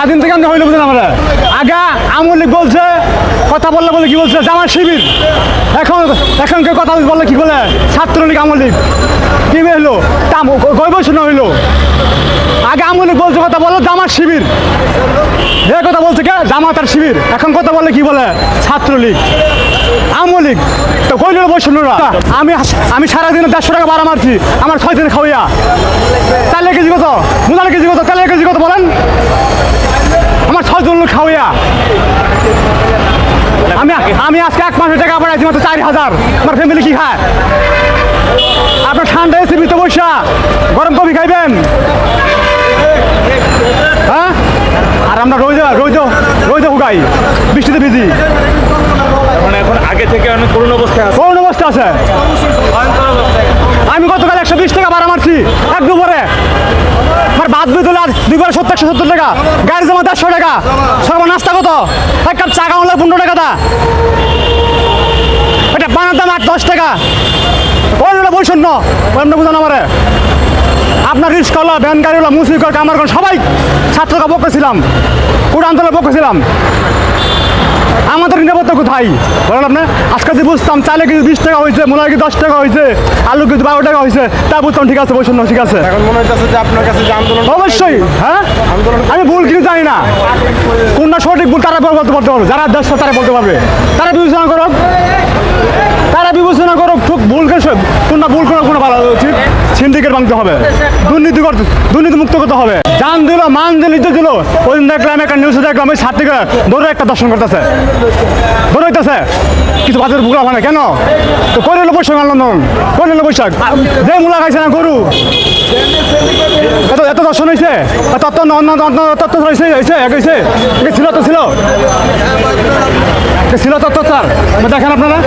স্বাধীন থেকে আমরা হইলে বুঝলেন আমরা আগে আওয়ামী লীগ বলছে কথা বললে বলে কি বলছে জামাত শিবির এখন কেউ কথা বললে কি বলে ছাত্রলীগ আওয়ামী লীগ কি হইলো গৈবশূন্য হইলো আগে আওয়ামী লীগ বলছে কথা বললো জামাত শিবির এ কথা বলছে কে জামাত আর শিবির এখন কথা বললে কি বলে ছাত্রলীগ আওয়ামী লীগ তো কইল বৈষণ্যরা আমি সারাদিনে 150 টাকা ভাড়া মারছি আমার 6 দিন খাওয়াইয়া তেলের কেজি কত মুদার কেজি কত তেলের কেজি কত বলেন আমার 6 জন খাওয়াইয়া আমি আজকে 1 মাসের টাকা পাঠাইছি মাত্র 4000 আমার ফ্যামিলি কি খায় আপনার ঠান্ডা এসে ভিতরে বসা গরম কফি খাইবেন হ্যাঁ আর আমরা রোজ হুগাই বৃষ্টিতে ভিজি মানে এখন আগে থেকে অনেক করুণ অবস্থা আছে আমি গতকাল 120 টাকা ভাড়া মারছি এক দুপুরে আমার বাদ বিদুল আজ দুপুরে 170 টাকা গাড়ি জমা 150 টাকা সর্ব নাস্তা কত এক কাপ চা খাওয়ালে 15 টাকা দা এটা পানার দাম 8-10 টাকা ওই বৈষণ্য আমরা বুঝানো আমারে আপনার রিক্সাওয়ালা ভ্যান গাড়িওয়ালা মুসিকর কামারগণ সবাই ছাত্রকে পক্ষে ছিলাম কোটা আন্দোলনের পক্ষে ছিলাম আমাদের নিরাপত্তা কোথায় বলেন আপনি আজকে যদি বুঝতাম চালে কিছু 20 টাকা হয়েছে মূলা কি 10 টাকা হয়েছে আলু কিছু 12 টাকা হয়েছে তা বুঝতাম ঠিক আছে বৈষণ্য ঠিক আছে এখন মনে হচ্ছে যে আপনার কাছে যে আন্দোলন অবশ্যই হ্যাঁ আমি ভুল কিছু জানি না কোনটা সঠিক ভুল তারা বলতে পারবে যারা দেশ তারা বলতে পারবে তারা বিবেচনা করুক ঠিক ভুল কোনটা ভুল কোনো ভালো উচিত সিন্ডিকেট ভাঙতে হবে দুর্নীতি মুক্ত করতে হবে জান দিল মান দিল ইজ্জত দিল ওই দিন দেখলাম একটা নিউজে দেখলাম ওই ছাত্রীকে ধরে একটা দর্শন করতেছে ধরতেছে কিছু বাজার ভুলা হয় না কেন তো করে হলো বৈশাখ আন্দোলন করে হলো বৈশাখ যে মূলা খাইছে না গরু এত দর্শন হয়েছে তত্ত্ব হয়েছে ছিল তো ছিল তত্ত্ব স্যার দেখেন আপনারা